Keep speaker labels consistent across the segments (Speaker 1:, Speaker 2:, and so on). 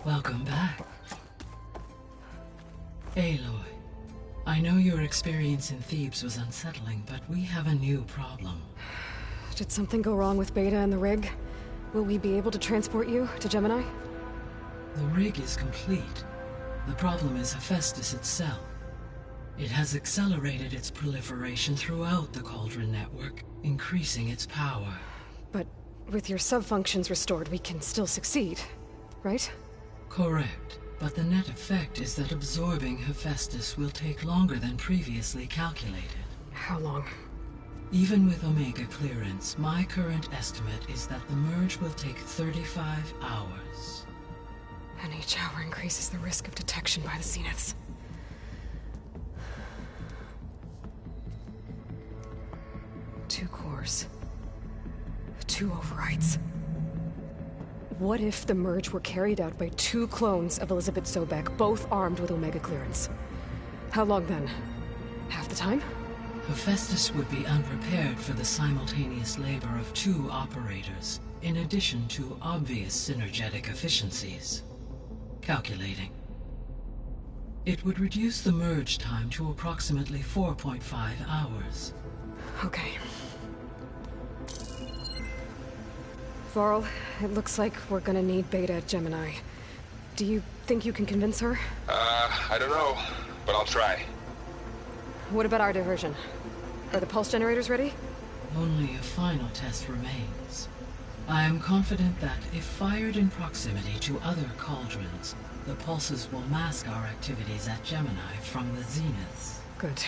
Speaker 1: Welcome back. Aloy, I know your experience in Thebes was unsettling, but we have a new problem.
Speaker 2: Did something go wrong with Beta and the rig? Will we be able to transport you to Gemini?
Speaker 1: The rig is complete. The problem is Hephaestus itself. It has accelerated its proliferation throughout the Cauldron network, increasing its power.
Speaker 2: But with your sub-functions restored, we can still succeed, right?
Speaker 1: Correct, but the net effect is that absorbing Hephaestus will take longer than previously calculated.
Speaker 2: How long?
Speaker 1: Even with Omega clearance, my current estimate is that the merge will take 35 hours.
Speaker 2: And each hour increases the risk of detection by the Zeniths. Two cores. Two overrides. What if the merge were carried out by two clones of Elizabeth Sobek, both armed with Omega clearance? How long then? Half the time?
Speaker 1: Hephaestus would be unprepared for the simultaneous labor of two operators, in addition to obvious synergetic efficiencies. Calculating. It would reduce the merge time to approximately 4.5 hours.
Speaker 2: Okay. Varl, it looks like we're gonna need Beta at Gemini. Do you think you can convince her?
Speaker 3: I don't know, but I'll try.
Speaker 2: What about our diversion? Are the pulse generators ready?
Speaker 1: Only a final test remains. I am confident that if fired in proximity to other cauldrons, the pulses will mask our activities at Gemini from the Zeniths.
Speaker 2: Good.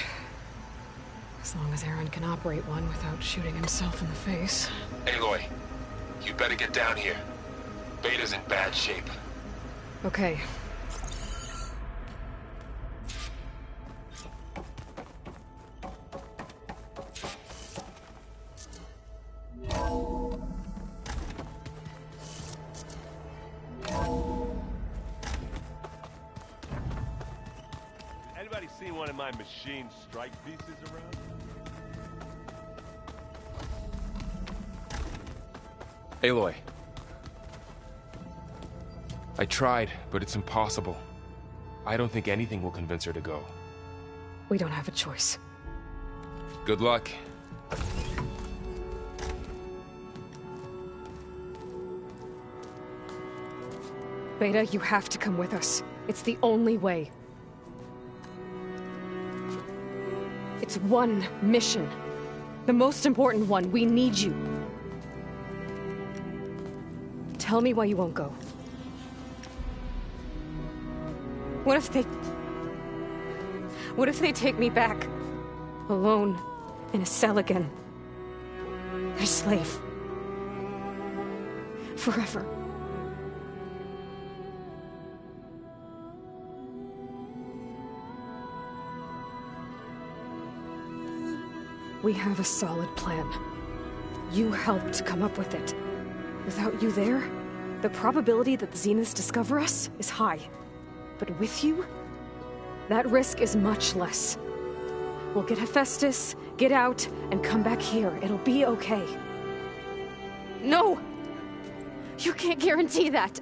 Speaker 2: As long as Aaron can operate one without shooting himself in the face.
Speaker 3: Aloy, you better get down here. Beta's in bad shape.
Speaker 2: Okay.
Speaker 4: Anybody seen one of my machine strike pieces around?
Speaker 3: Aloy. I tried, but it's impossible. I don't think anything will convince her to go.
Speaker 2: We don't have a choice.
Speaker 3: Good luck.
Speaker 2: Beta, you have to come with us. It's the only way. It's one mission. The most important one. We need you. Tell me why you won't go. What if they take me back? Alone. In a cell again. A slave. Forever. We have a solid plan. You helped come up with it. Without you there, the probability that the Zeniths discover us is high. But with you, that risk is much less. We'll get Hephaestus, get out, and come back here. It'll be okay. No! You can't guarantee that!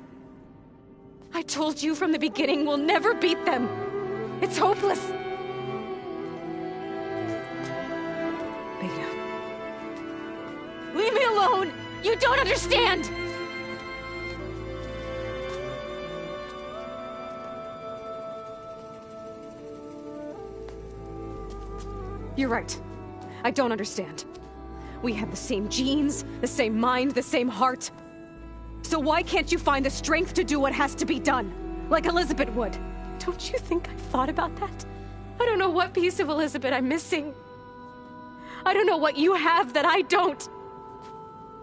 Speaker 2: I told you from the beginning we'll never beat them! It's hopeless! Beta. Leave me alone! You don't understand! You're right. I don't understand. We have the same genes, the same mind, the same heart. So why can't you find the strength to do what has to be done? Like Elizabeth would. Don't you think I've thought about that? I don't know what piece of Elizabeth I'm missing. I don't know what you have that I don't.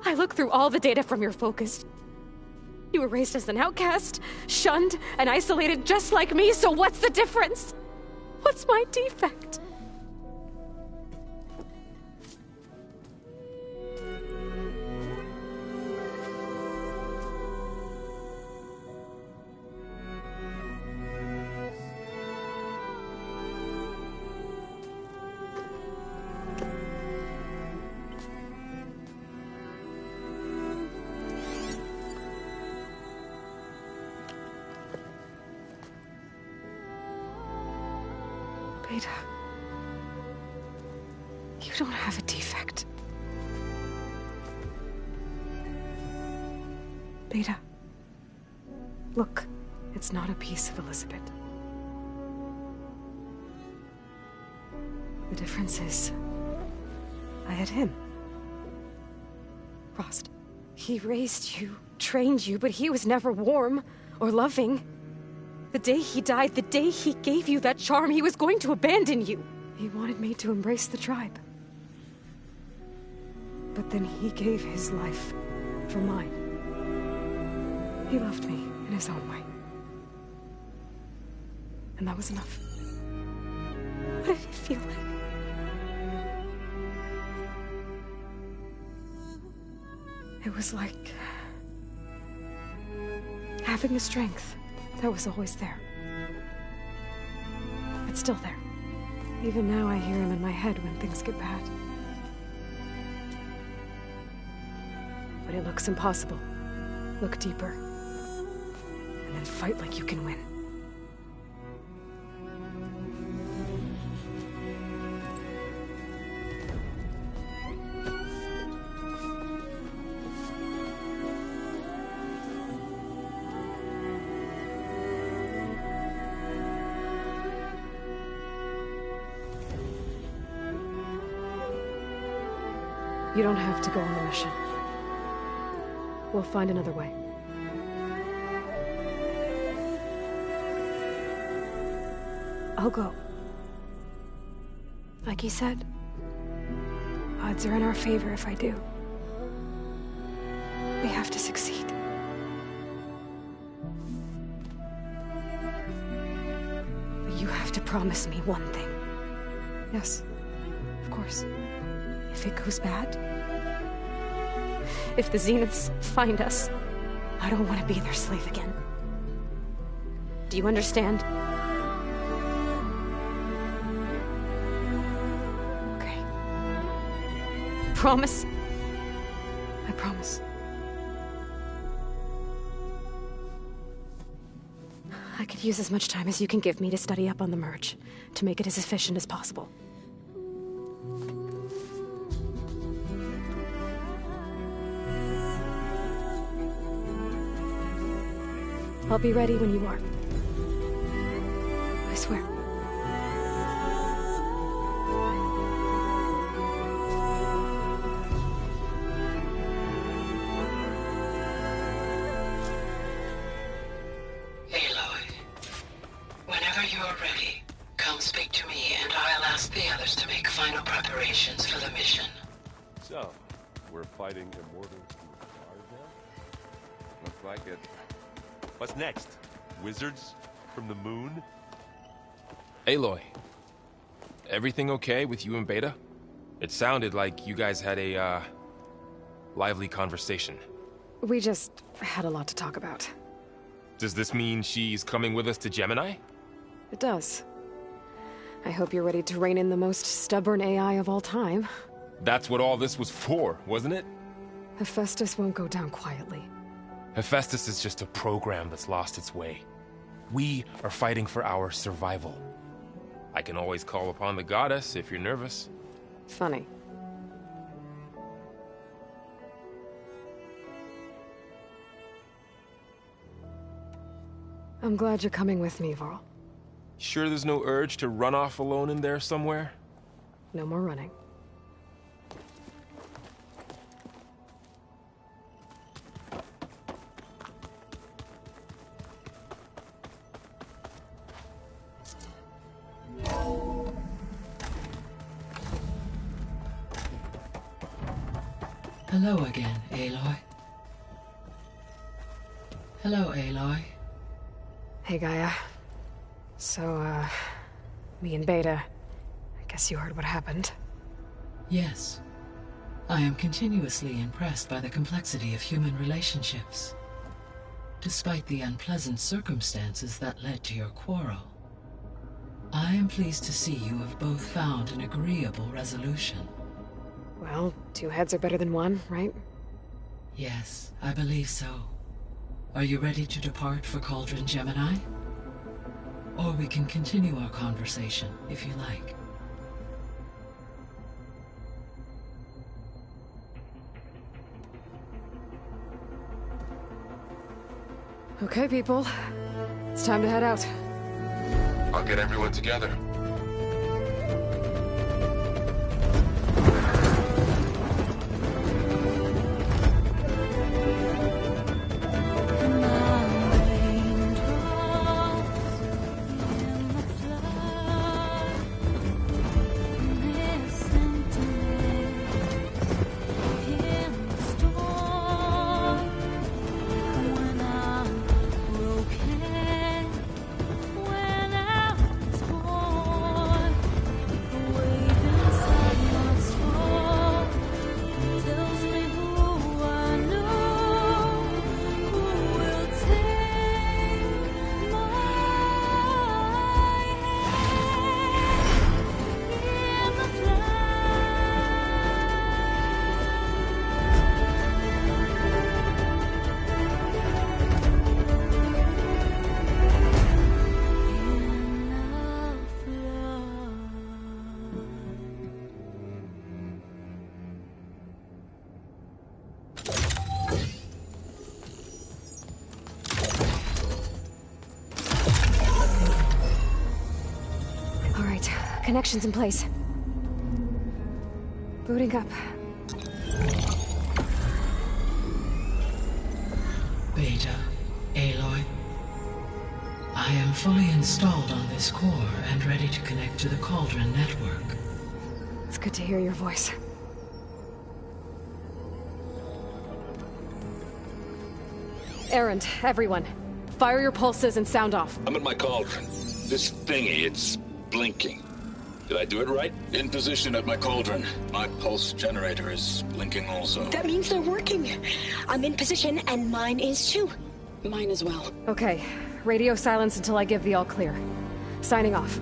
Speaker 2: I look through all the data from your focus. You were raised as an outcast, shunned, and isolated just like me, so what's the difference? What's my defect? Beta, you don't have a defect. Beta, look, it's not a piece of Elizabeth. The difference is, I had him. Rost. He raised you, trained you, but he was never warm or loving. The day he died, the day he gave you that charm, he was going to abandon you. He wanted me to embrace the tribe. But then he gave his life for mine. He loved me in his own way. And that was enough. What did it feel like? It was like having the strength that was always there. It's still there. Even now I hear him in my head when things get bad. But it looks impossible. Look deeper. And then fight like you can win. You don't have to go on the mission. We'll find another way. I'll go. Like you said, odds are in our favor if I do. We have to succeed. But you have to promise me one thing. Yes, of course. If it goes bad, if the Zeniths find us, I don't want to be their slave again. Do you understand? Okay. Promise? I promise. I could use as much time as you can give me to study up on the merge, to make it as efficient as possible. I'll be ready when you are. I swear.
Speaker 1: Aloy, whenever you're ready, come speak to me and I'll ask the others to make final preparations for the mission.
Speaker 4: So, we're fighting immortals from the stars now?
Speaker 3: Looks like it.
Speaker 4: What's next? Wizards from the moon?
Speaker 3: Aloy, everything okay with you and Beta? It sounded like you guys had a, lively conversation.
Speaker 2: We just had a lot to talk about.
Speaker 3: Does this mean she's coming with us to Gemini?
Speaker 2: It does. I hope you're ready to rein in the most stubborn AI of all time.
Speaker 3: That's what all this was for, wasn't it?
Speaker 2: Hephaestus won't go down quietly.
Speaker 3: Hephaestus is just a program that's lost its way. We are fighting for our survival. I can always call upon the goddess if you're nervous.
Speaker 2: Funny. I'm glad you're coming with me, Varl.
Speaker 3: Sure there's no urge to run off alone in there somewhere?
Speaker 2: No more running.
Speaker 1: Hello again, Aloy. Hello, Aloy.
Speaker 2: Hey, Gaia. So, me and Beta, I guess you heard what happened.
Speaker 1: Yes. I am continuously impressed by the complexity of human relationships. Despite the unpleasant circumstances that led to your quarrel, I am pleased to see you have both found an agreeable resolution.
Speaker 2: Well, 2 heads are better than 1, right?
Speaker 1: Yes, I believe so. Are you ready to depart for Cauldron Gemini? Or we can continue our conversation, if you like.
Speaker 2: Okay, people. It's time to head out.
Speaker 3: I'll get everyone together.
Speaker 2: Connections in place. Booting up.
Speaker 1: Beta, Aloy. I am fully installed on this core and ready to connect to the Cauldron network.
Speaker 2: It's good to hear your voice. Erend, everyone. Fire your pulses and sound off.
Speaker 5: I'm at my cauldron. This thingy, it's blinking. Did I do it right? In position at my cauldron. My pulse generator is blinking also.
Speaker 6: That means they're working. I'm in position, and mine is too. Mine as well.
Speaker 2: Okay. Radio silence until I give the all clear. Signing off.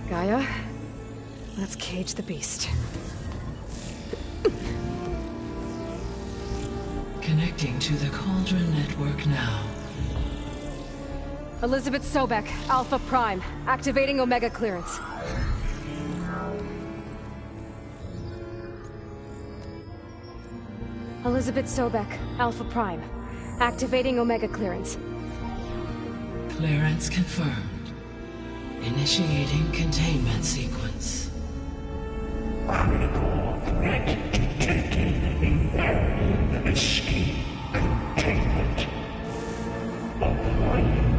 Speaker 2: Gaia, let's cage the beast.
Speaker 1: Connecting to the Cauldron network now.
Speaker 2: Elizabeth Sobek, Alpha Prime, activating Omega clearance. Elizabeth Sobek, Alpha Prime, activating Omega clearance.
Speaker 1: Clearance confirmed. Initiating containment sequence.
Speaker 7: Critical threat detected. Imperative escape containment. Applying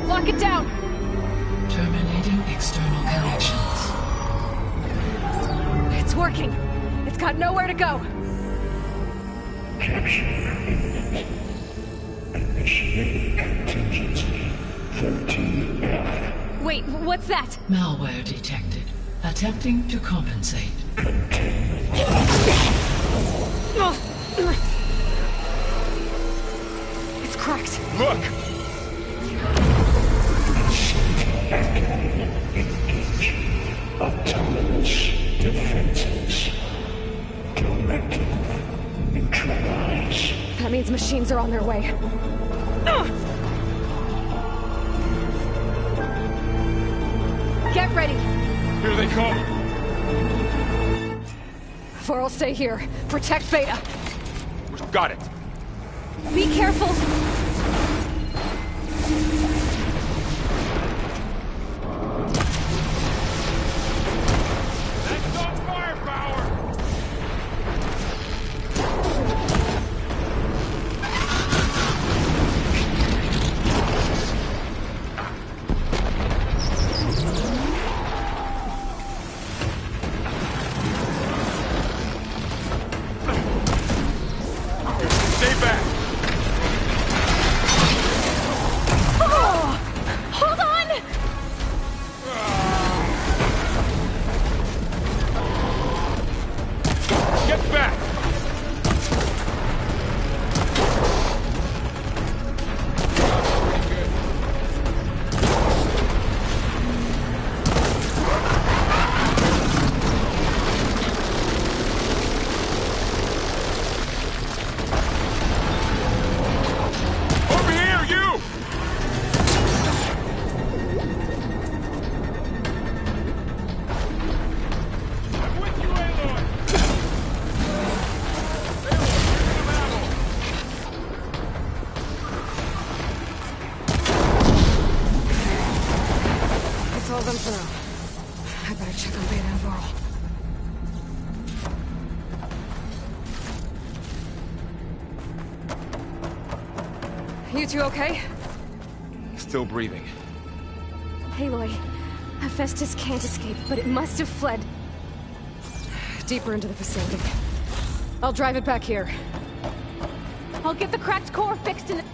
Speaker 2: Lock it down!
Speaker 1: Terminating external connections.
Speaker 2: It's working. It's got nowhere to go.
Speaker 7: Capture imminent. Initiate contingency 13F.
Speaker 2: Wait, what's that?
Speaker 1: Malware detected. Attempting to compensate.
Speaker 2: It's cracked.
Speaker 3: Look!
Speaker 7: Engage. Autonomous defenses. Directive. Neutralize.
Speaker 2: That means machines are on their way. Get ready.
Speaker 3: Here they come!
Speaker 2: Varl, stay here. Protect Beta.
Speaker 3: Got it!
Speaker 2: Be careful. alone for now. I better check on Beta and Varl. You two okay?
Speaker 3: Still breathing.
Speaker 2: Aloy, Hephaestus can't escape, but it must have fled deeper into the facility. I'll drive it back here. I'll get the cracked core fixed in the...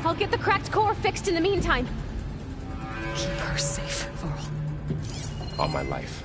Speaker 2: I'll get the cracked core fixed in the meantime. Keep her safe, Varl.
Speaker 3: All my life.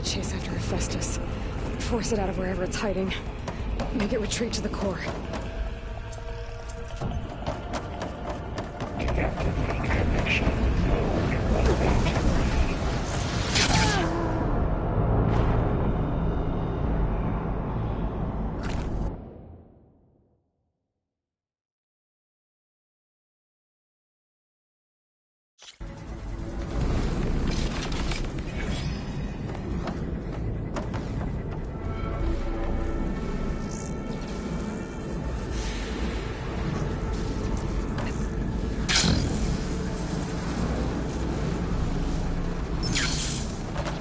Speaker 2: Chase after Hephaestus. Force it out of wherever it's hiding. Make it retreat to the core.
Speaker 7: Deactivate connection.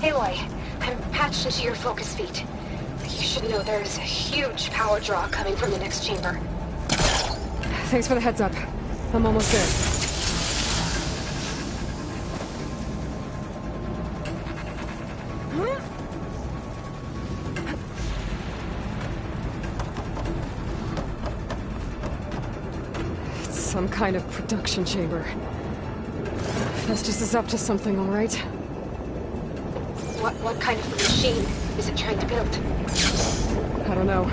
Speaker 6: Aloy, I'm patched into your focus feed. You should know there's a huge power draw coming from the next chamber.
Speaker 2: Thanks for the heads up. I'm almost there. It's some kind of production chamber. Festus is up to something, all right?
Speaker 6: What kind of machine is it trying to build?
Speaker 2: I don't know,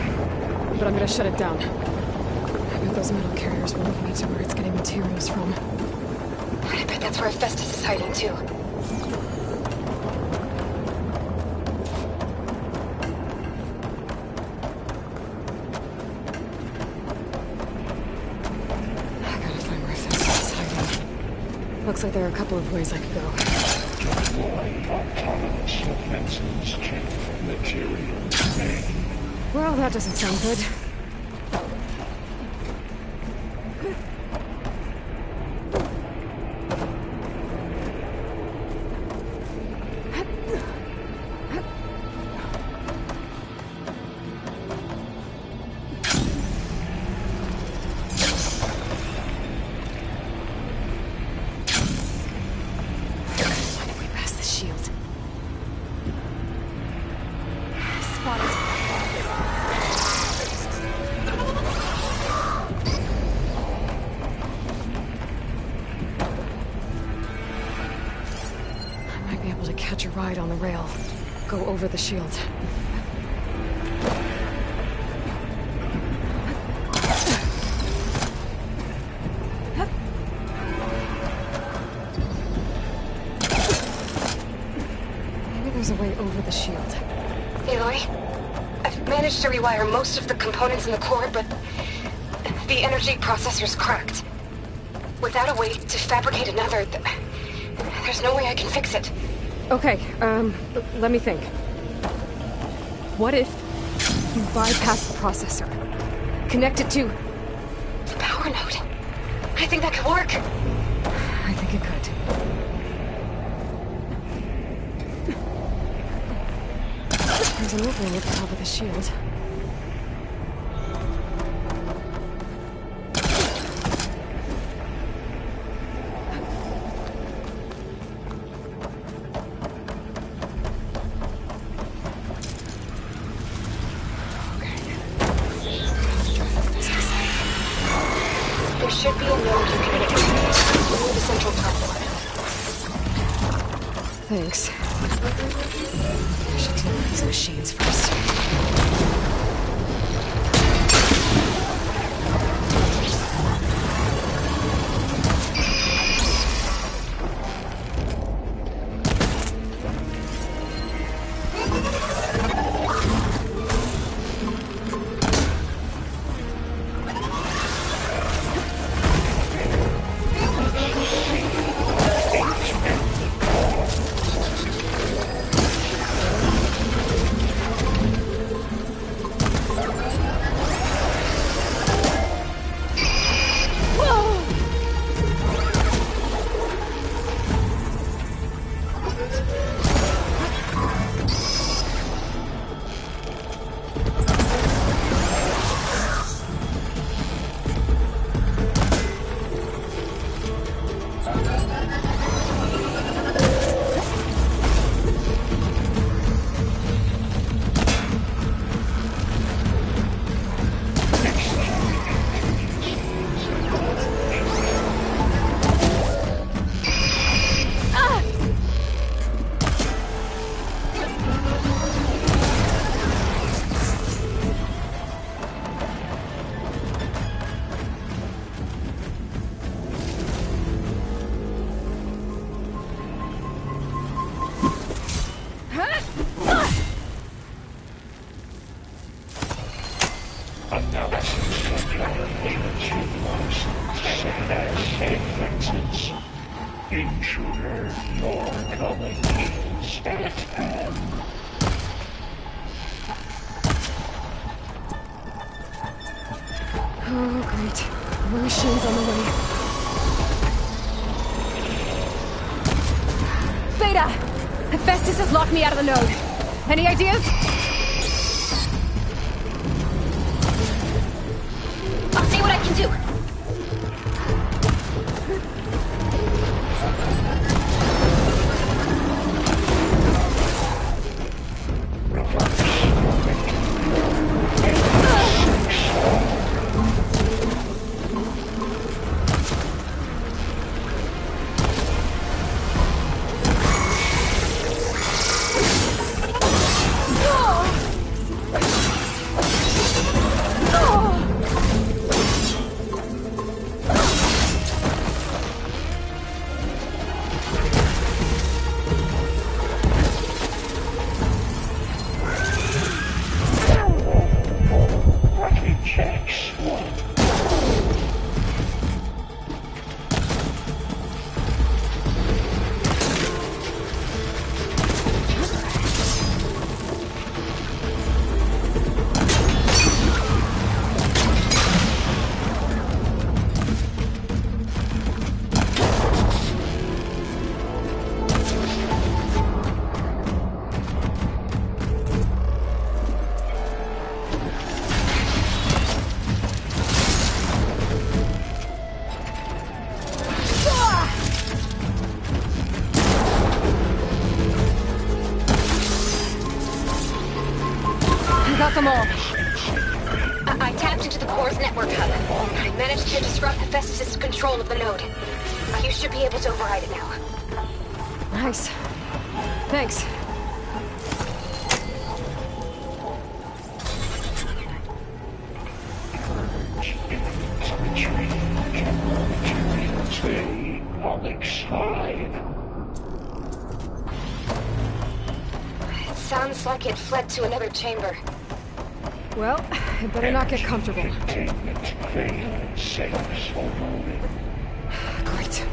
Speaker 2: but I'm gonna shut it down. I bet those metal carriers will lead me to where it's getting materials from.
Speaker 6: I bet that's where Festus is hiding too.
Speaker 2: I gotta find where Festus is hiding. Looks like there are a couple of ways I could go.
Speaker 7: Deploy autonomous defenses chamber material.
Speaker 2: Well, that doesn't sound good. Catch a ride on the rail. Go over the shield. Maybe there's a way over the shield.
Speaker 6: Aloy, I've managed to rewire most of the components in the core, but the energy processor's cracked. Without a way to fabricate another, there's no way I can fix it.
Speaker 2: Okay, let me think. What if you bypass the processor? Connect it to...
Speaker 6: the power node. I think that could work.
Speaker 2: I think it could. There's an opening at the top of the shield.
Speaker 6: There should be a node you can connect near the central platform.
Speaker 2: Thanks. I should deal with these machines first.
Speaker 7: Your coming is at hand.
Speaker 2: Oh, great. More machines on the way. Beta! Hephaestus has locked me out of the node. Any ideas?
Speaker 6: I'll see what I can do.
Speaker 2: Got them all.
Speaker 6: I tapped into the core's network hub. I managed to disrupt Hephaestus' control of the node. You should be able to override it now.
Speaker 2: Nice. Thanks.
Speaker 7: Stay on the side.
Speaker 6: It sounds like it fled to another chamber.
Speaker 2: Well, I better not get comfortable.
Speaker 7: Containment failed. Safe for moving.
Speaker 2: Great.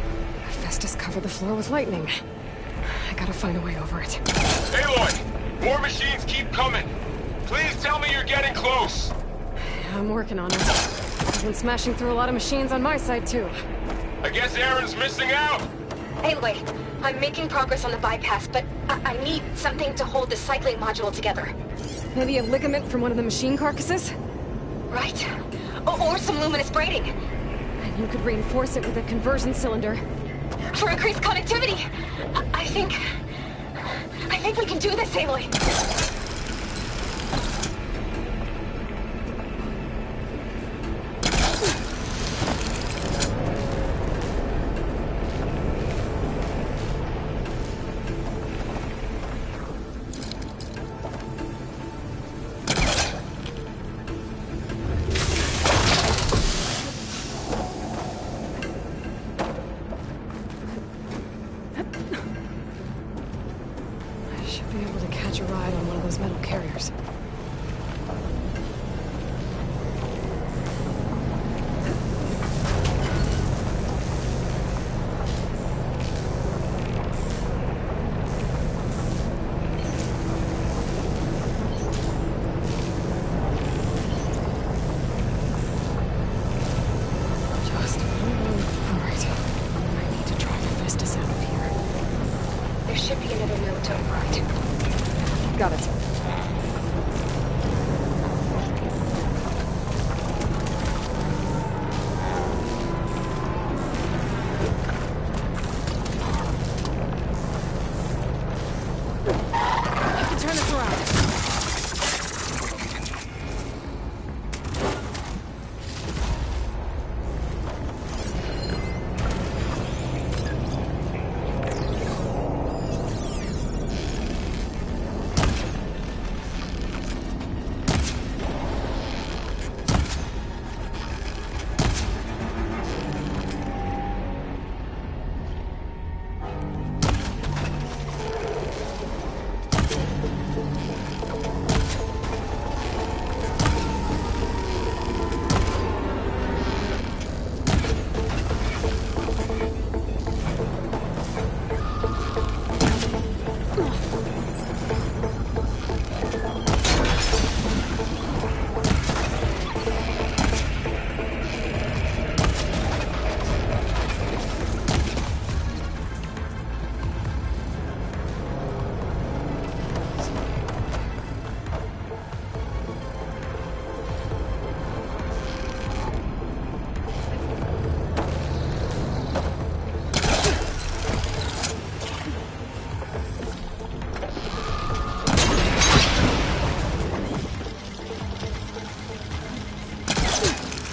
Speaker 2: Hephaestus covered the floor with lightning. I gotta find a way over it.
Speaker 3: Aloy! More machines keep coming! Please tell me you're getting close!
Speaker 2: I'm working on it. I've been smashing through a lot of machines on my side, too.
Speaker 3: I guess Aaron's missing out!
Speaker 6: Aloy, I'm making progress on the bypass, but I need something to hold the cycling module together.
Speaker 2: Maybe a ligament from one of the machine carcasses?
Speaker 6: Right. Or some luminous braiding.
Speaker 2: And you could reinforce it with a conversion cylinder.
Speaker 6: For increased connectivity! I think we can do this, Aloy.
Speaker 2: Be able to catch a ride on one of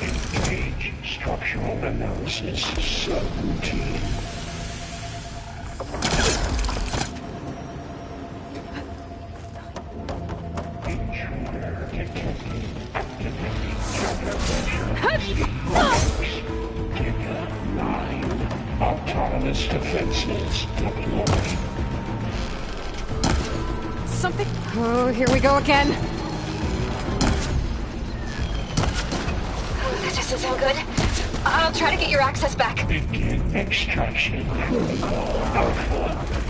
Speaker 7: Engage structural analysis subroutine. Intruder detected. Activating Giga 9. Autonomous defenses deployed.
Speaker 2: Something... Oh, here we go again.
Speaker 6: Oh, that doesn't sound good. I'll try to get your access back.
Speaker 7: Begin extraction protocol alpha.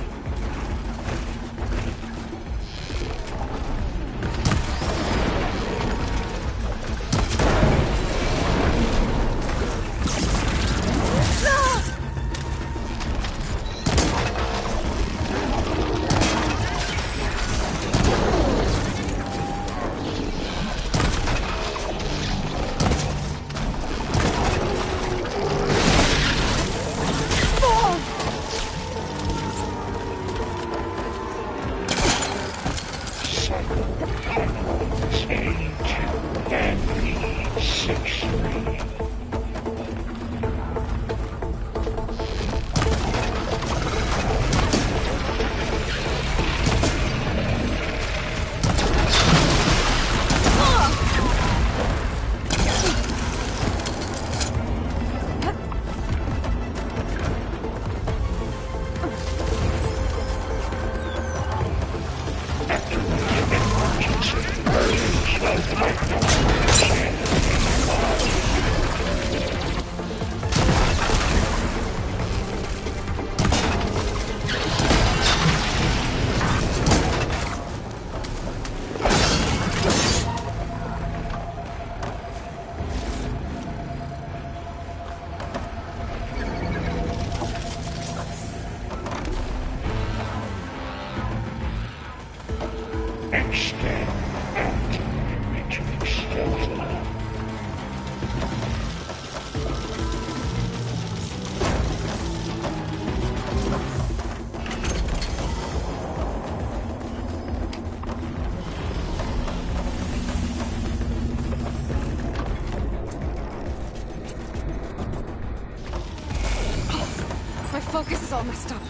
Speaker 2: My focus is all messed up.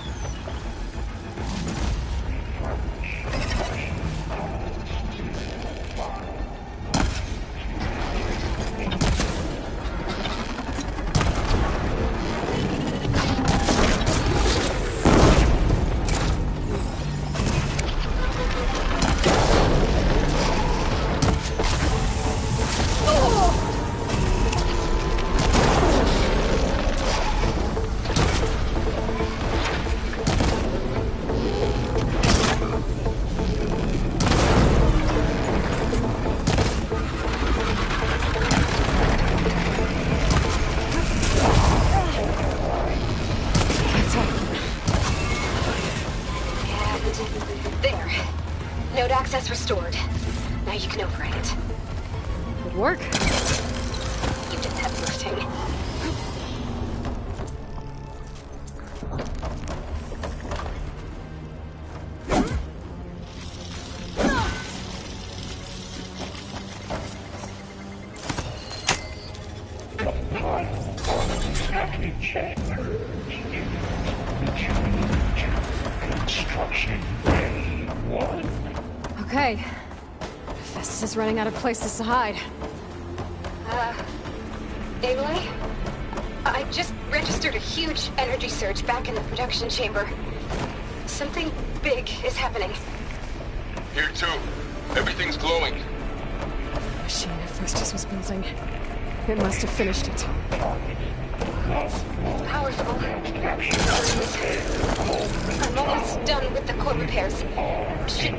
Speaker 6: Node access restored. Now you can override it.
Speaker 2: Good work.
Speaker 6: You did that lifting.
Speaker 2: Okay. Festus is running out of places to hide.
Speaker 6: Aloy? I just registered a huge energy surge back in the production chamber. Something big is happening.
Speaker 3: Here too. Everything's glowing.
Speaker 2: The machine Festus was building. It must have finished it.
Speaker 6: It's powerful. I'm almost done with the core repairs. Should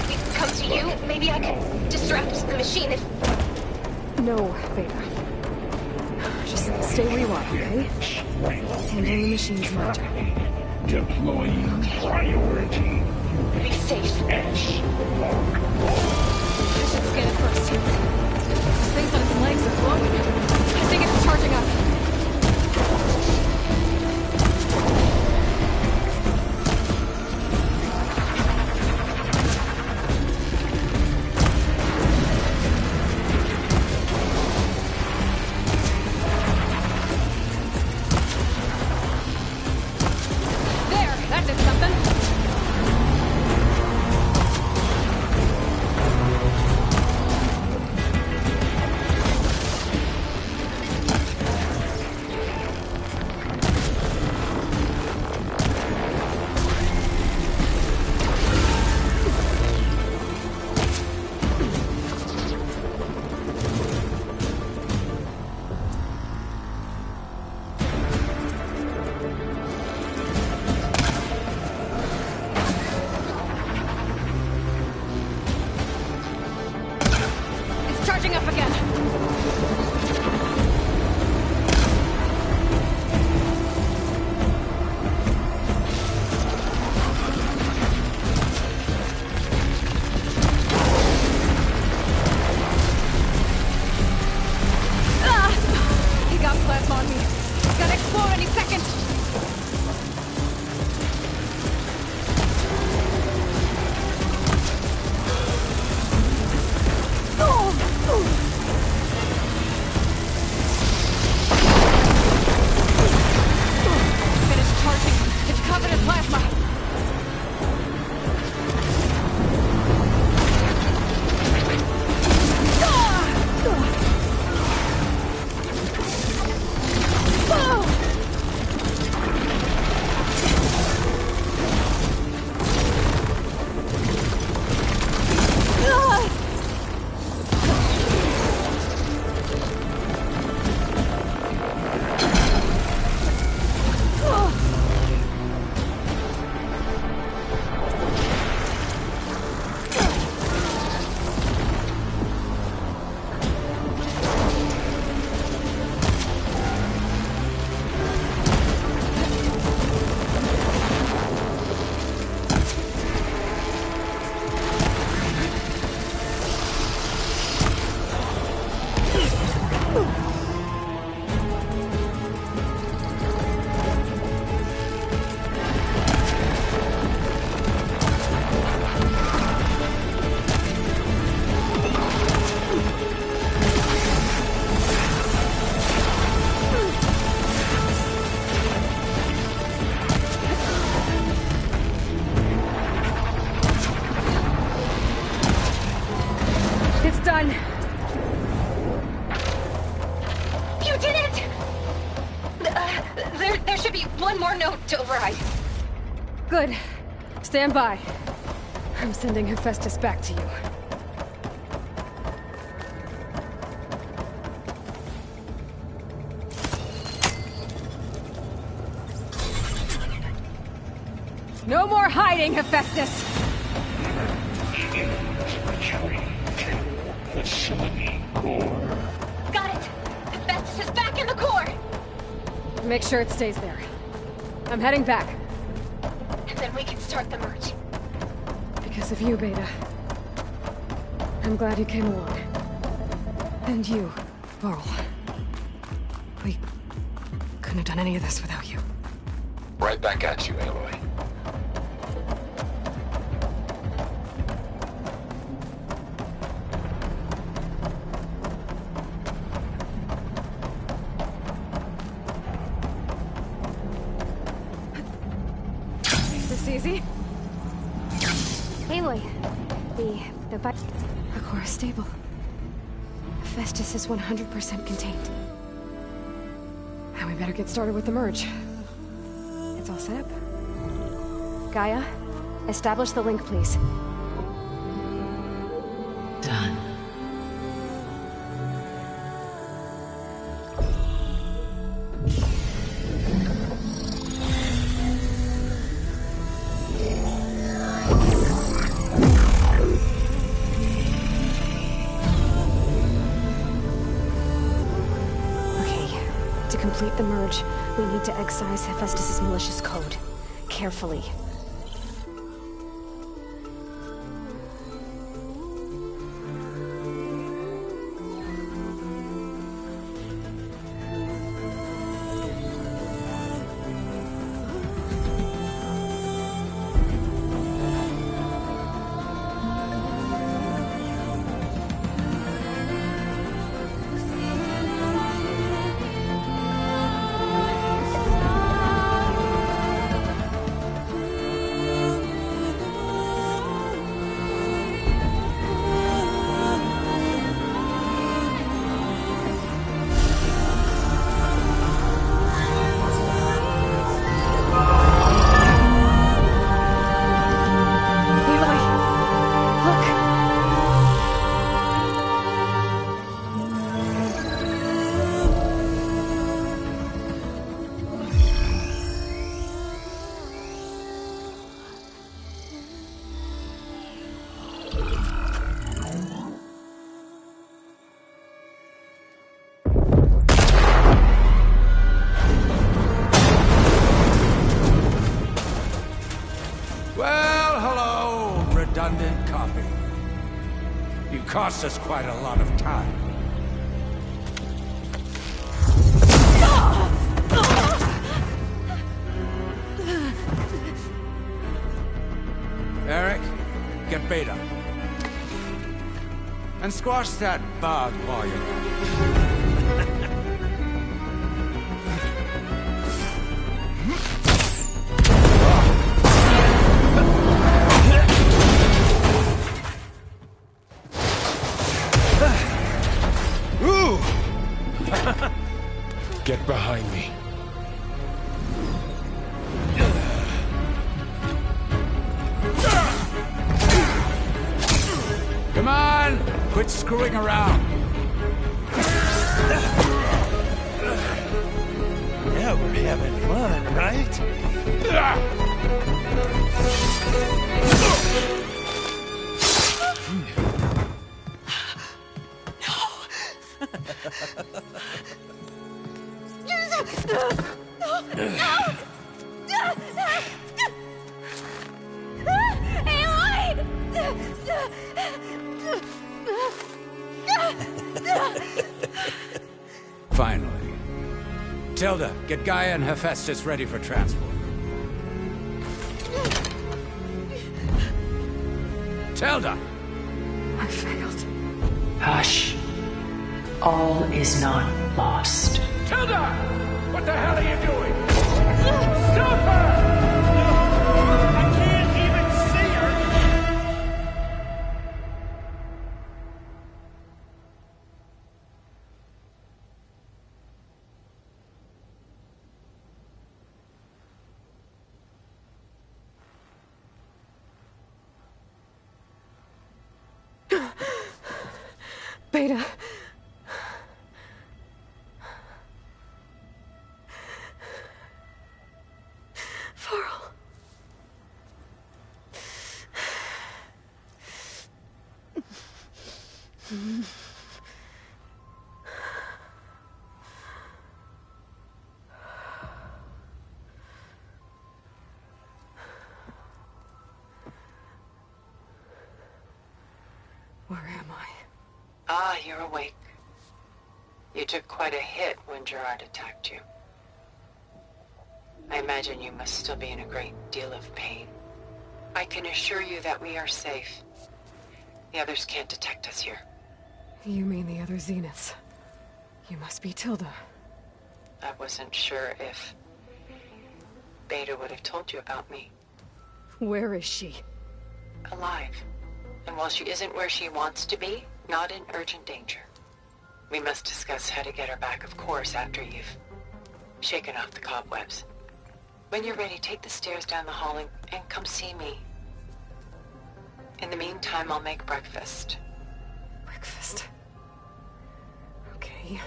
Speaker 6: we come to you? Maybe I could distract the machine if...
Speaker 2: No, Beta. Just stay where you are, okay? Handling the machine's my job.
Speaker 7: Deploying priority.
Speaker 6: Be safe.
Speaker 2: I should scan it first. This thing's on its legs are glowing. I think it's charging up. on me. It's gonna explode any second. Finish charging. It's covered in plasma. Done.
Speaker 6: You did it! There should be one more note to override.
Speaker 2: Good. Stand by. I'm sending Hephaestus back to you. No more hiding, Hephaestus!
Speaker 7: Facility core.
Speaker 6: Got it! Hephaestus is back in the core!
Speaker 2: Make sure it stays there. I'm heading back.
Speaker 6: And then we can start the merge.
Speaker 2: Because of you, Beta. I'm glad you came along. And you, Varl. We couldn't have done any of this without you.
Speaker 5: Right back at you, Aloy.
Speaker 2: Easy?
Speaker 8: Aloy, the
Speaker 2: core is stable. Hephaestus is 100% contained. Now we better get started with the merge. It's all set up.
Speaker 8: Gaia, establish the link, please.
Speaker 1: Done.
Speaker 2: To complete the merge, we need to excise Hephaestus' malicious code. Carefully.
Speaker 9: redundant copy. You cost us quite a lot of time. Beta. And squash that bug while you're at it. Ooh!
Speaker 3: Get behind me.
Speaker 9: Come on! Quit screwing around.
Speaker 10: Yeah, we're having fun, right?
Speaker 9: Finally. Tilda, get Gaia and Hephaestus ready for transport. Tilda!
Speaker 2: I failed.
Speaker 1: Hush. All is not lost.
Speaker 9: Tilda! What the hell are you doing? Stop her!
Speaker 10: I can't even see her!
Speaker 2: Beta. Varl. Where am I?
Speaker 1: Ah, you're awake. You took quite a hit when Gerard attacked you. I imagine you must still be in a great deal of pain. I can assure you that we are safe. The others can't detect us here.
Speaker 2: You mean the other Zeniths? You must be Tilda.
Speaker 1: I wasn't sure if Beta would have told you about me.
Speaker 2: Where is she?
Speaker 1: Alive. And while she isn't where she wants to be, not in urgent danger. We must discuss how to get her back, of course, after you've shaken off the cobwebs. When you're ready, take the stairs down the hall and come see me. In the meantime, I'll make breakfast.
Speaker 2: Breakfast. Okay.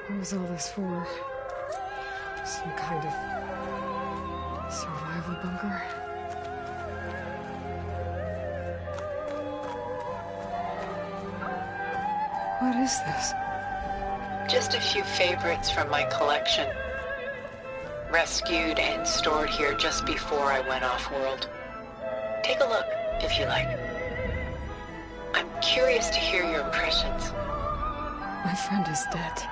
Speaker 2: What was all this for? Some kind of survival bunker? What is this?
Speaker 1: Just a few favorites from my collection. Rescued and stored here just before I went off-world. Take a look, if you like. I'm curious to hear your impressions.
Speaker 2: My friend is dead.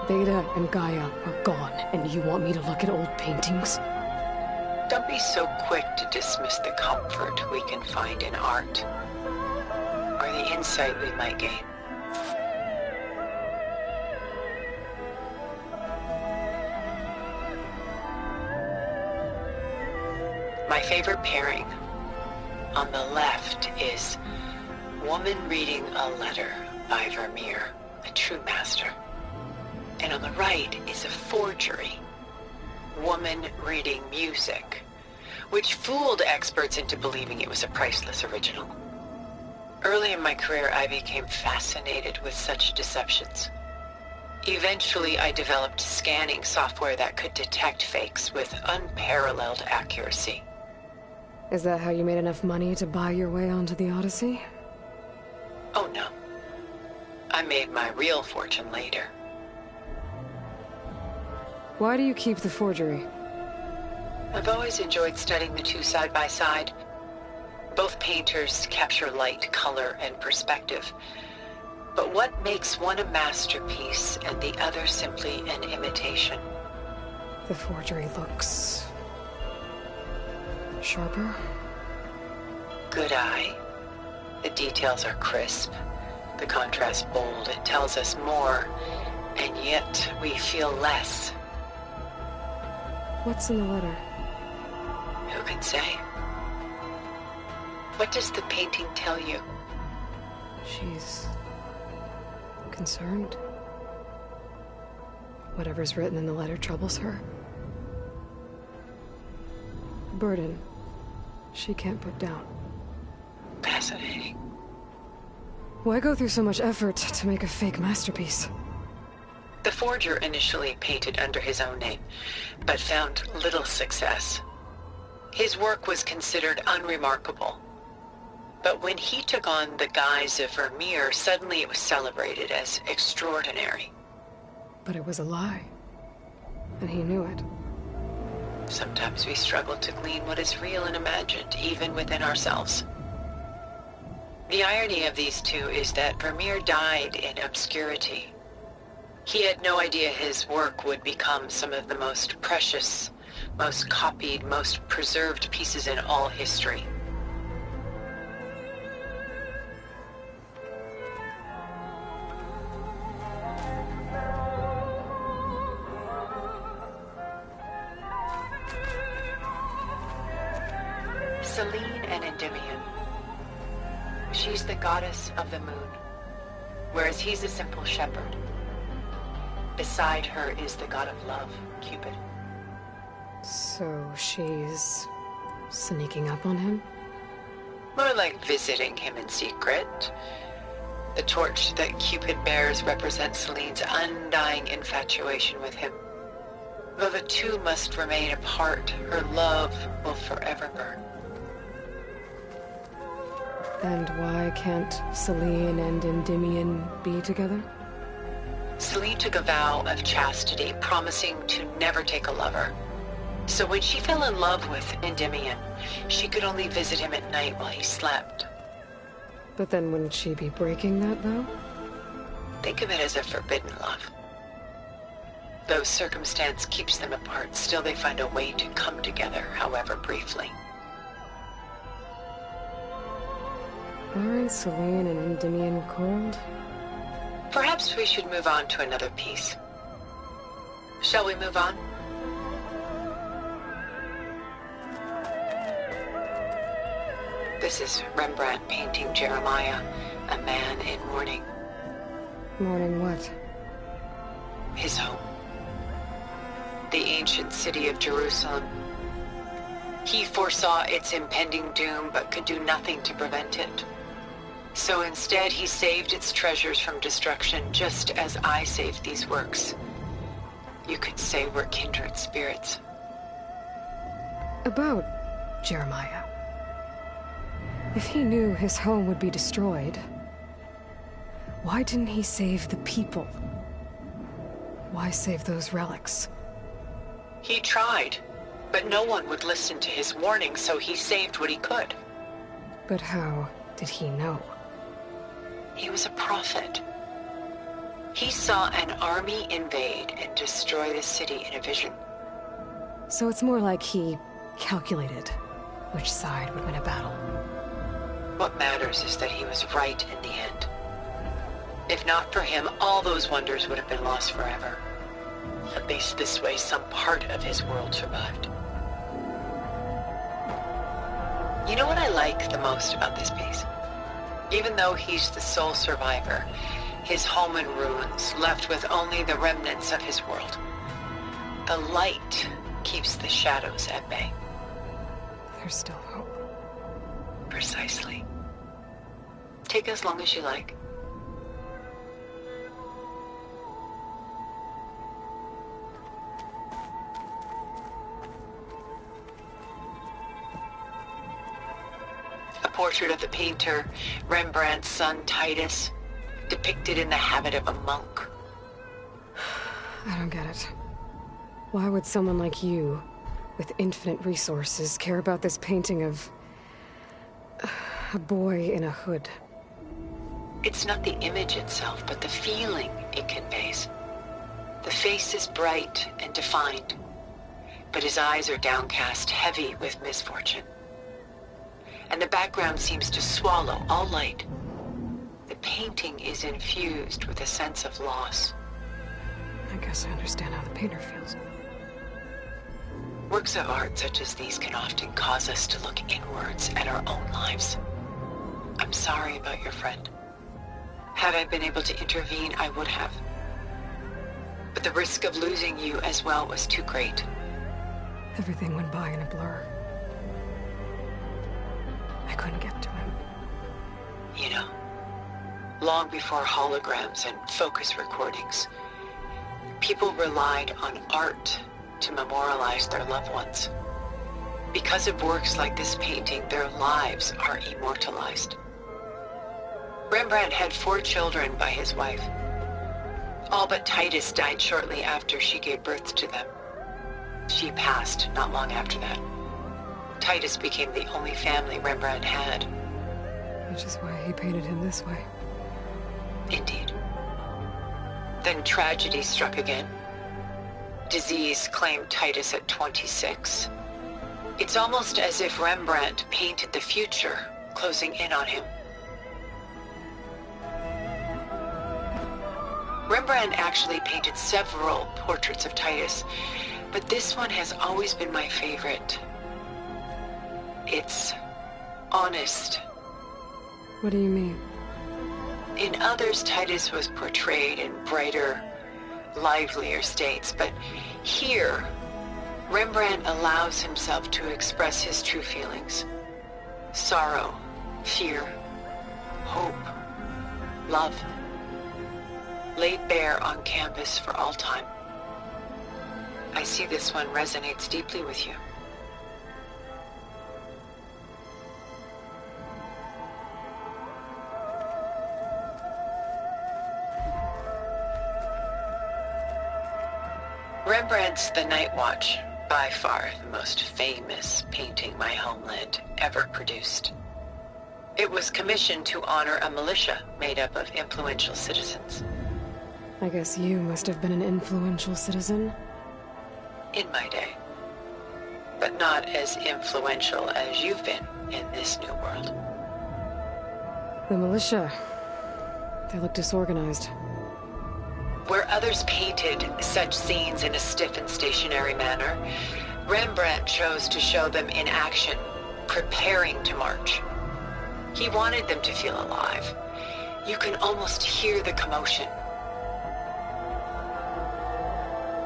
Speaker 2: Beta and Gaia are gone, and you want me to look at old paintings?
Speaker 1: Don't be so quick to dismiss the comfort we can find in art, or the insight we might gain. My favorite pairing on the left is Woman Reading a Letter by Vermeer, a true master. And on the right is a forgery, Woman Reading Music, which fooled experts into believing it was a priceless original. Early in my career, I became fascinated with such deceptions. Eventually, I developed scanning software that could detect fakes with unparalleled accuracy.
Speaker 2: Is that how you made enough money to buy your way onto the Odyssey?
Speaker 1: Oh no. I made my real fortune later,
Speaker 2: Why do you keep the forgery?
Speaker 11: I've always enjoyed studying the two side by side. Both painters capture light, color, and perspective. But what makes one a masterpiece and the other simply an imitation?
Speaker 2: The forgery looks... sharper?
Speaker 11: Good eye. The details are crisp. The contrast bold. It tells us more, and yet we feel less.
Speaker 2: What's in the letter?
Speaker 11: Who can say? What does the painting tell you?
Speaker 2: She's... concerned. Whatever's written in the letter troubles her. A burden she can't put down.
Speaker 11: Fascinating.
Speaker 2: Why go through so much effort to make a fake masterpiece?
Speaker 11: The forger initially painted under his own name, but found little success. His work was considered unremarkable. But when he took on the guise of Vermeer, suddenly it was celebrated as extraordinary.
Speaker 2: But it was a lie. And he knew it.
Speaker 11: Sometimes we struggle to glean what is real and imagined, even within ourselves. The irony of these two is that Vermeer died in obscurity. He had no idea his work would become some of the most precious, most copied, most preserved pieces in all history. Selene and Endymion. She's the goddess of the moon, whereas he's a simple shepherd. Beside her is the god of love, Cupid.
Speaker 2: So she's... sneaking up on him?
Speaker 11: More like visiting him in secret. The torch that Cupid bears represents Selene's undying infatuation with him. Though the two must remain apart, her love will forever burn.
Speaker 2: And why can't Selene and Endymion be together?
Speaker 11: Selene took a vow of chastity, promising to never take a lover. So when she fell in love with Endymion, she could only visit him at night while he slept.
Speaker 2: But then wouldn't she be breaking that vow?
Speaker 11: Think of it as a forbidden love. Though circumstance keeps them apart, still they find a way to come together, however briefly.
Speaker 2: Aren't Selene and Endymion cold?
Speaker 11: Perhaps we should move on to another piece. Shall we move on? This is Rembrandt painting Jeremiah, a man in mourning.
Speaker 2: Mourning what?
Speaker 11: His home. The ancient city of Jerusalem. He foresaw its impending doom, but could do nothing to prevent it. So instead, he saved its treasures from destruction, just as I saved these works. You could say we're kindred spirits.
Speaker 2: About Jeremiah. If he knew his home would be destroyed, why didn't he save the people? Why save those relics?
Speaker 11: He tried, but no one would listen to his warning, so he saved what he could.
Speaker 2: But how did he know?
Speaker 11: He was a prophet. He saw an army invade and destroy the city in a vision.
Speaker 2: So it's more like he calculated which side would win a battle.
Speaker 11: What matters is that he was right in the end. If not for him, all those wonders would have been lost forever. At least this way, some part of his world survived. You know what I like the most about this piece? Even though he's the sole survivor, his home in ruins, left with only the remnants of his world. The light keeps the shadows at bay.
Speaker 2: There's still hope.
Speaker 11: Precisely. Take as long as you like. A portrait of the painter, Rembrandt's son Titus, depicted in the habit of a monk.
Speaker 2: I don't get it. Why would someone like you, with infinite resources, care about this painting of... a boy in a hood?
Speaker 11: It's not the image itself, but the feeling it conveys. The face is bright and defined, but his eyes are downcast, heavy with misfortune. And the background seems to swallow all light. The painting is infused with a sense of loss.
Speaker 2: I guess I understand how the painter feels.
Speaker 11: Works of art such as these can often cause us to look inwards at our own lives. I'm sorry about your friend. Had I been able to intervene, I would have. But the risk of losing you as well was too great.
Speaker 2: Everything went by in a blur. I couldn't get to him.
Speaker 11: You know, long before holograms and focus recordings, people relied on art to memorialize their loved ones. Because of works like this painting, their lives are immortalized. Rembrandt had 4 children by his wife. All but Titus died shortly after she gave birth to them. She passed not long after that. Titus became the only family Rembrandt had.
Speaker 2: Which is why he painted him this way.
Speaker 11: Indeed. Then tragedy struck again. Disease claimed Titus at 26. It's almost as if Rembrandt painted the future, closing in on him. Rembrandt actually painted several portraits of Titus, but this one has always been my favorite. It's honest.
Speaker 2: What do you mean?
Speaker 11: In others, Titus was portrayed in brighter, livelier states, but here, Rembrandt allows himself to express his true feelings. Sorrow, fear, hope, love. Laid bare on canvas for all time. I see this one resonates deeply with you. Rembrandt's The Night Watch, by far the most famous painting my homeland ever produced. It was commissioned to honor a militia made up of influential citizens.
Speaker 2: I guess you must have been an influential citizen.
Speaker 11: In my day. But not as influential as you've been in this new world.
Speaker 2: The militia. They look disorganized.
Speaker 11: Where others painted such scenes in a stiff and stationary manner, Rembrandt chose to show them in action, preparing to march. He wanted them to feel alive. You can almost hear the commotion.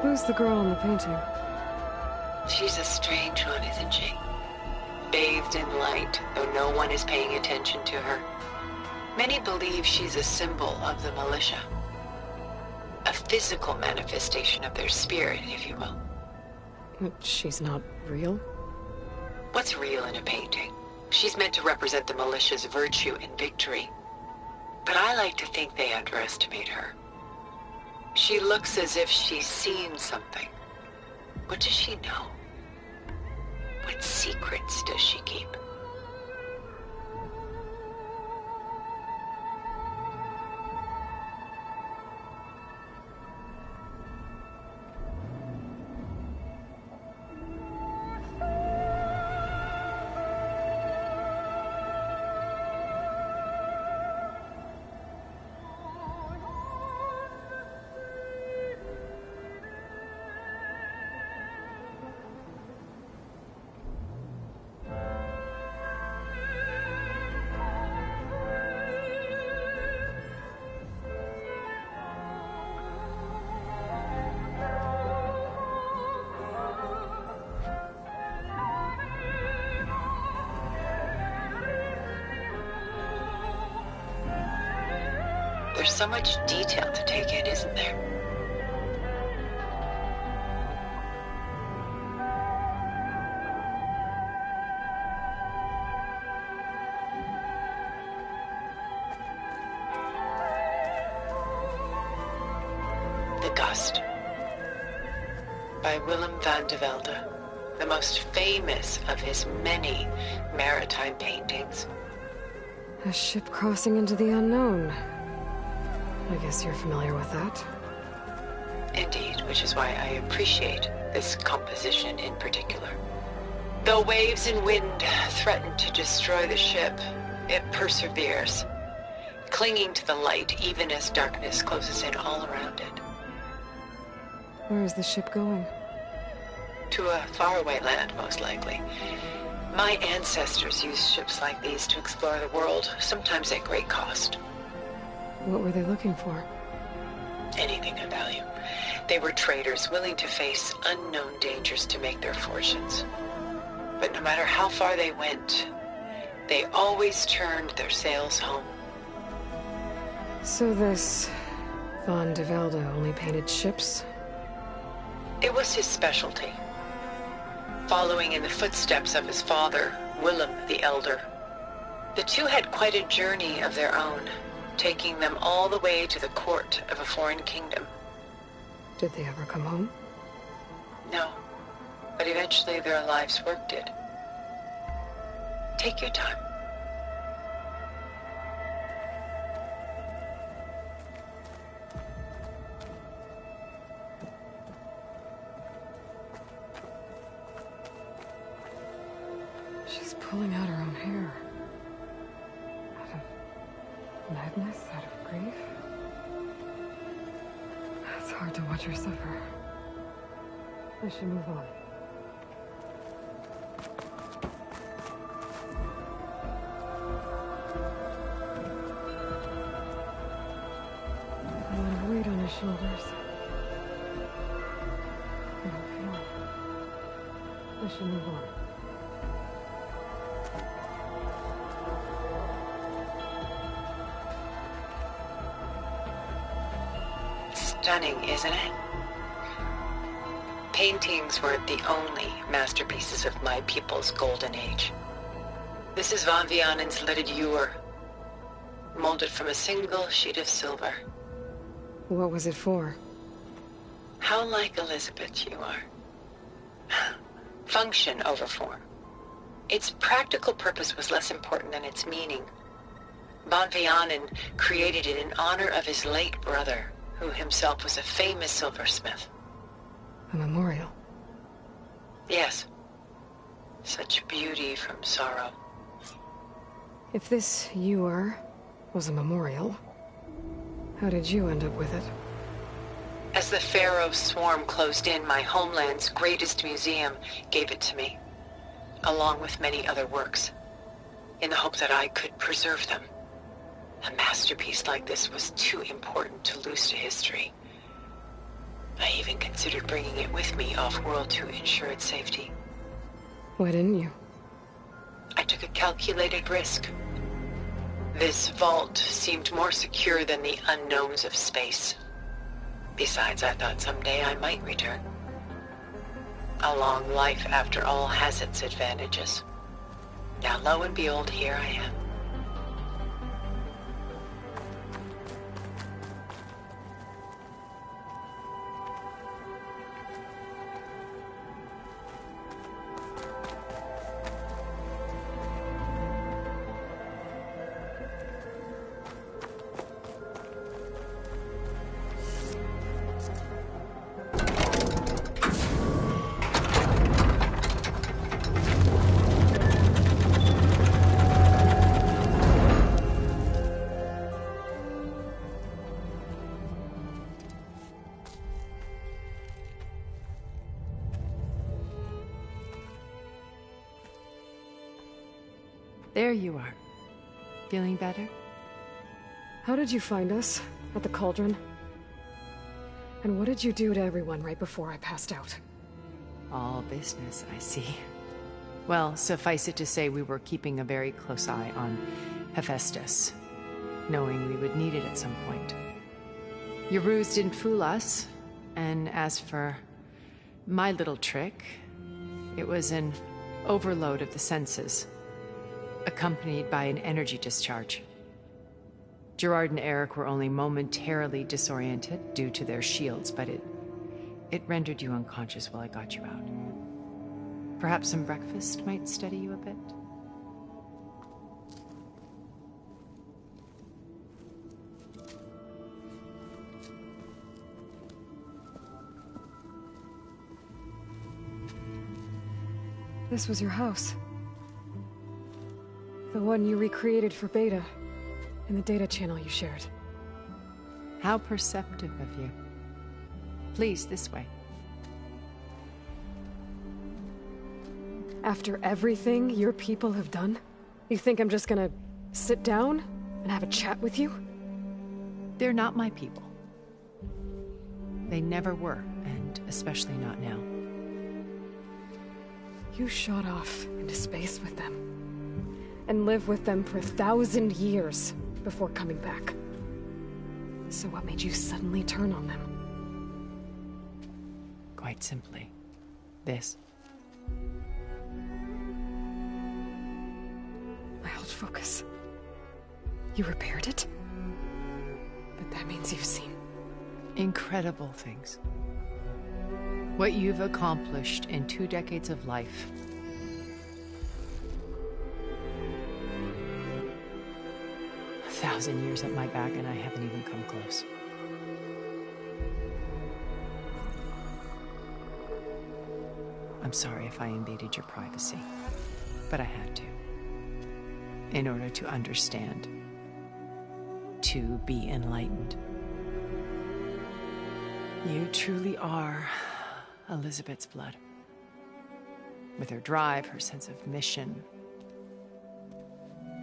Speaker 2: Who's the girl in the painting?
Speaker 11: She's a strange one, isn't she? Bathed in light, though no one is paying attention to her. Many believe she's a symbol of the militia. A physical manifestation of their spirit, if you will.
Speaker 2: But she's not real?
Speaker 11: What's real in a painting? She's meant to represent the militia's virtue and victory. But I like to think they underestimate her. She looks as if she's seen something. What does she know? What secrets does she keep? There's so much detail to take in, isn't there? The gust. by Willem van de Velde, the most famous of his many maritime paintings.
Speaker 2: A ship crossing into the unknown. I guess you're familiar with that.
Speaker 11: Indeed, which is why I appreciate this composition in particular. Though waves and wind threaten to destroy the ship, it perseveres, clinging to the light even as darkness closes in all around it.
Speaker 2: Where is the ship going?
Speaker 11: To a faraway land, most likely. My ancestors used ships like these to explore the world, sometimes at great cost.
Speaker 2: What were they looking for?
Speaker 11: Anything of value. They were traders willing to face unknown dangers to make their fortunes. But no matter how far they went, they always turned their sails home.
Speaker 2: So this Van de Velde only painted ships?
Speaker 11: It was his specialty. Following in the footsteps of his father, Willem the Elder. The two had quite a journey of their own, taking them all the way to the court of a foreign kingdom.
Speaker 2: Did they ever come home?
Speaker 11: No, but eventually their lives work did. Take your time.
Speaker 2: She's pulling out her own hair. Out of madness, out of grief. It's hard to watch her suffer. I should move on. A lot of weight on his shoulders. I don't feel it. I should move on.
Speaker 11: Stunning, isn't it? Paintings weren't the only masterpieces of my people's golden age. This is Van Vianen's Leaded Ewer, molded from a single sheet of silver.
Speaker 2: What was it for?
Speaker 11: How like Elizabeth you are. Function over form. Its practical purpose was less important than its meaning. Van Vianen created it in honor of his late brother, who himself was a famous silversmith.
Speaker 2: A memorial?
Speaker 11: Yes. Such beauty from sorrow.
Speaker 2: If this ewer was a memorial, how did you end up with it?
Speaker 11: As the Pharaoh swarm closed in, my homeland's greatest museum gave it to me, along with many other works, in the hope that I could preserve them. A masterpiece like this was too important to lose to history. I even considered bringing it with me off-world to ensure its safety.
Speaker 2: Why didn't you?
Speaker 11: I took a calculated risk. This vault seemed more secure than the unknowns of space. Besides, I thought someday I might return. A long life, after all, has its advantages. Now, lo and behold, here I am.
Speaker 12: There you are. Feeling better?
Speaker 2: How did you find us? At the Cauldron? And what did you do to everyone right before I passed out?
Speaker 12: All business, I see. Well, suffice it to say we were keeping a very close eye on Hephaestus, knowing we would need it at some point. Your ruse didn't fool us, and as for my little trick, it was an overload of the senses, accompanied by an energy discharge. Gerard and Eric were only momentarily disoriented due to their shields, but it It rendered you unconscious while I got you out. Perhaps some breakfast might steady you a bit?
Speaker 2: This was your house. The one you recreated for Beta, in the data channel you shared.
Speaker 12: How perceptive of you. Please, this way.
Speaker 2: After everything your people have done, you think I'm just gonna sit down and have a chat with you?
Speaker 12: They're not my people. They never were, and especially not now.
Speaker 2: You shot off into space with them, and lived with them for 1,000 years before coming back. So what made you suddenly turn on them?
Speaker 12: Quite simply, this.
Speaker 2: My old focus. You repaired it? But that means you've seen...
Speaker 12: incredible things. What you've accomplished in 2 decades of life. A 1,000 years at my back and I haven't even come close. I'm sorry if I invaded your privacy, but I had to. In order to understand. To be enlightened. You truly are Elizabeth's blood. With her drive, her sense of mission,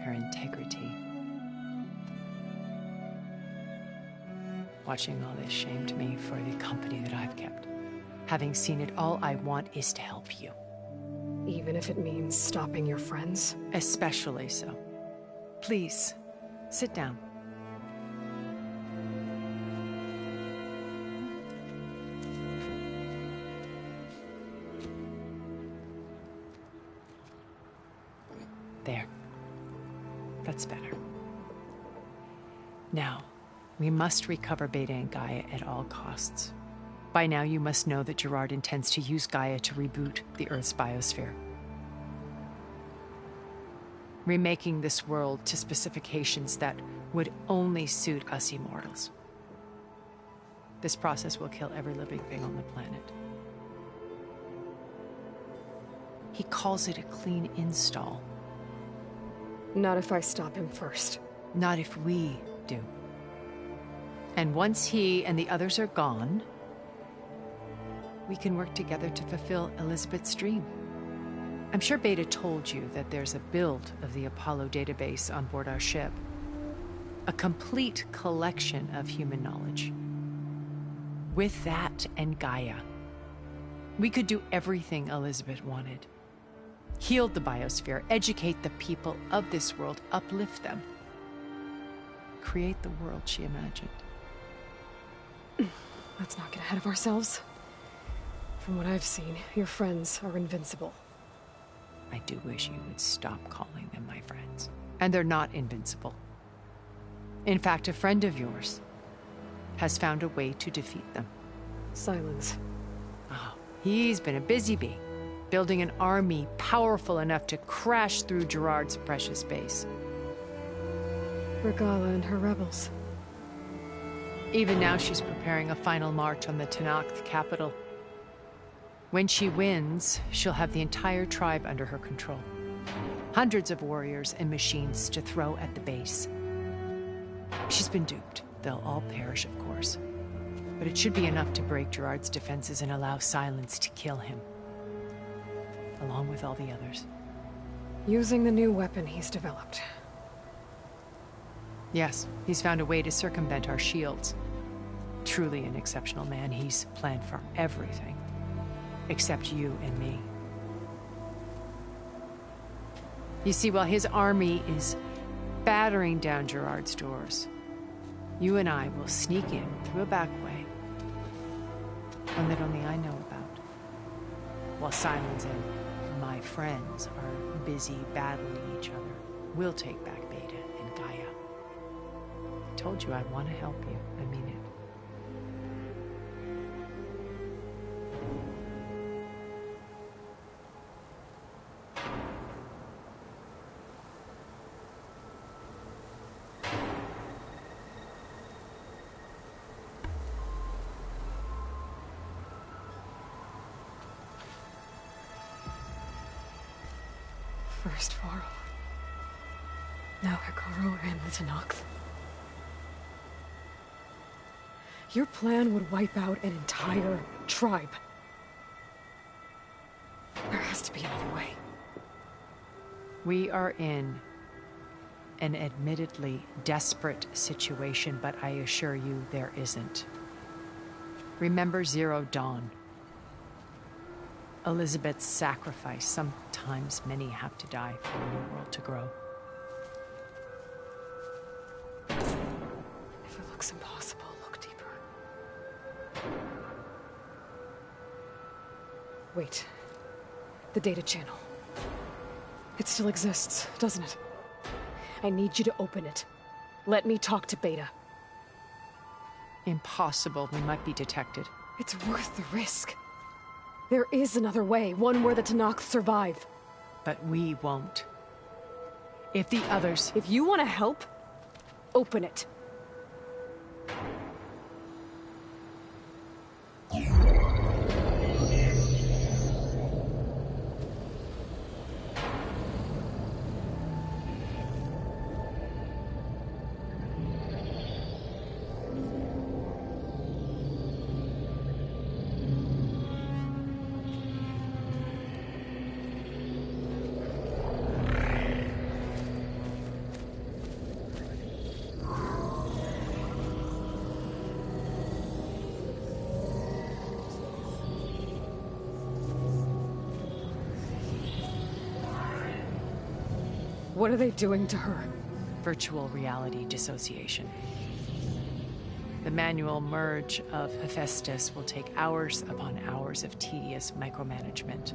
Speaker 12: her integrity. Watching all this shamed me for the company that I've kept. Having seen it, all I want is to help you.
Speaker 2: Even if it means stopping your friends?
Speaker 12: Especially so. Please, sit down. There. That's better. Now, we must recover Beta and Gaia at all costs. By now, you must know that Gerard intends to use Gaia to reboot the Earth's biosphere. Remaking this world to specifications that would only suit us immortals. This process will kill every living thing on the planet. He calls it a clean install.
Speaker 2: Not if I stop him first.
Speaker 12: Not if we do. And once he and the others are gone, we can work together to fulfill Elizabeth's dream. I'm sure Beta told you that there's a build of the Apollo database on board our ship. A complete collection of human knowledge. With that and Gaia, we could do everything Elizabeth wanted. Heal the biosphere, educate the people of this world, uplift them. Create the world she imagined.
Speaker 2: Let's not get ahead of ourselves. From what I've seen, your friends are invincible.
Speaker 12: I do wish you would stop calling them my friends. And they're not invincible. In fact, a friend of yours has found a way to defeat them.
Speaker 2: Silence.
Speaker 12: Oh, he's been a busy bee, building an army powerful enough to crash through Gerard's precious base.
Speaker 2: Regala and her rebels.
Speaker 12: Even now, she's preparing a final march on the Tenakth capital. When she wins, she'll have the entire tribe under her control. Hundreds of warriors and machines to throw at the base. She's been duped. They'll all perish, of course. But it should be enough to break Gerard's defenses and allow Silence to kill him. Along with all the others.
Speaker 2: Using the new weapon he's developed.
Speaker 12: Yes, he's found a way to circumvent our shields. Truly an exceptional man. He's planned for everything. Except you and me. You see, while his army is battering down Gerard's doors, you and I will sneak in through a back way. One that only I know about. While Silence and my friends are busy battling each other, we'll take back Beta and Gaia. I told you I want to help you. I mean it.
Speaker 2: First Varl. Now Hekarro and the Tenakth. Your plan would wipe out an entire tribe. There has to be another way.
Speaker 12: We are in an admittedly desperate situation, but I assure you there isn't. Remember Zero Dawn. Elizabeth's sacrifice. Sometimes many have to die for a new world to grow.
Speaker 2: If it looks impossible, look deeper. Wait. The data channel. It still exists, doesn't it? I need you to open it. Let me talk to Beta.
Speaker 12: Impossible. We might be detected.
Speaker 2: It's worth the risk. There is another way, one where the Tenakth survive.
Speaker 12: But we won't. If the others...
Speaker 2: If you want to help, open it. What are they doing to her?
Speaker 12: Virtual reality dissociation. The manual merge of Hephaestus will take hours upon hours of tedious micromanagement.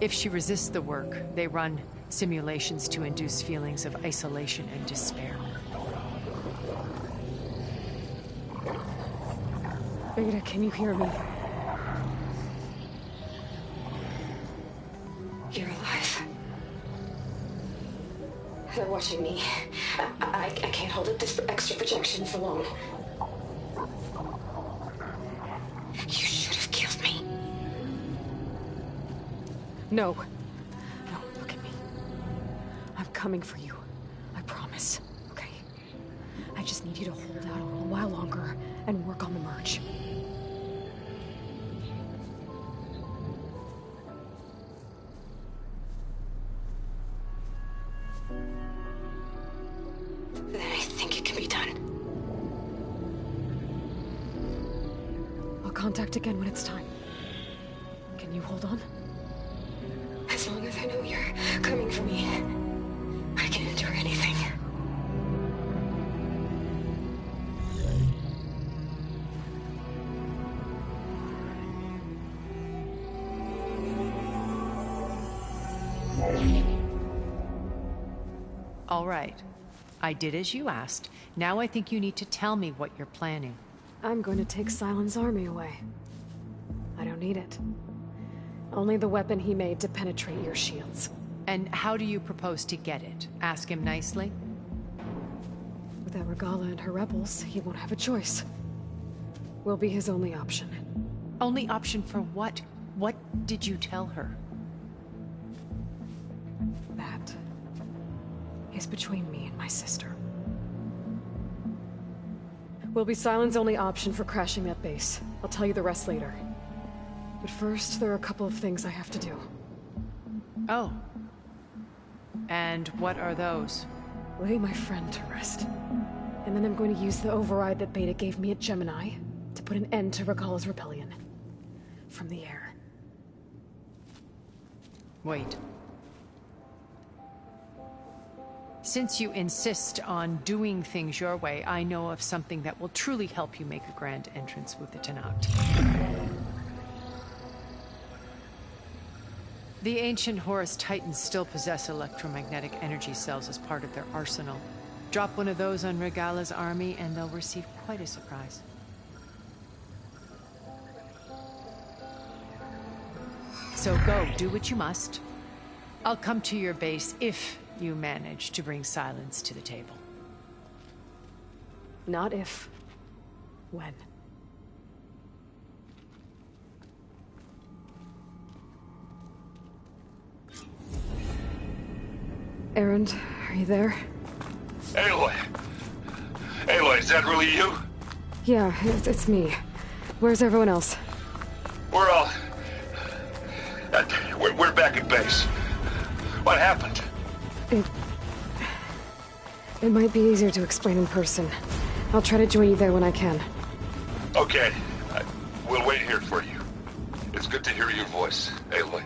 Speaker 12: If she resists the work, they run simulations to induce feelings of isolation and despair.
Speaker 2: Beta, can you hear me?
Speaker 6: You're alive. They're watching me. I can't hold up this extra projection for long. You should have killed me.
Speaker 2: No. No, look at me. I'm coming for you. I promise. Okay? I just need you to hold out a little while longer and work on the merge. Contact again when it's time. Can you hold on?
Speaker 6: As long as I know you're coming for me, I can endure anything.
Speaker 12: All right. I did as you asked. Now I think you need to tell me what you're planning.
Speaker 2: I'm going to take Sylens' army away. I don't need it. Only the weapon he made to penetrate your shields.
Speaker 12: And how do you propose to get it? Ask him nicely?
Speaker 2: Without Regalla and her rebels, he won't have a choice. We'll be his only option.
Speaker 12: Only option for what? What did you tell her?
Speaker 2: That is between me and my sister. Will be Sylens' only option for crashing that base. I'll tell you the rest later. But first, there are a couple of things I have to do.
Speaker 12: Oh. And what are those?
Speaker 2: Lay my friend to rest. And then I'm going to use the override that Beta gave me at Gemini to put an end to Regalla's rebellion. From the air.
Speaker 12: Wait. Since you insist on doing things your way, I know of something that will truly help you make a grand entrance with the Tenakth. The ancient Horus Titans still possess electromagnetic energy cells as part of their arsenal. Drop one of those on Regalla's army and they'll receive quite a surprise. So go, do what you must. I'll come to your base if you manage to bring Sylens to the table.
Speaker 2: Not if. When. Erend, are you there?
Speaker 5: Aloy! Aloy, is that really you?
Speaker 2: Yeah, it's me. Where's everyone else?
Speaker 5: We're all... We're back at base. What happened?
Speaker 2: It might be easier to explain in person. I'll try to join you there when I can.
Speaker 5: Okay. We'll wait here for you. It's good to hear your voice, Aloy.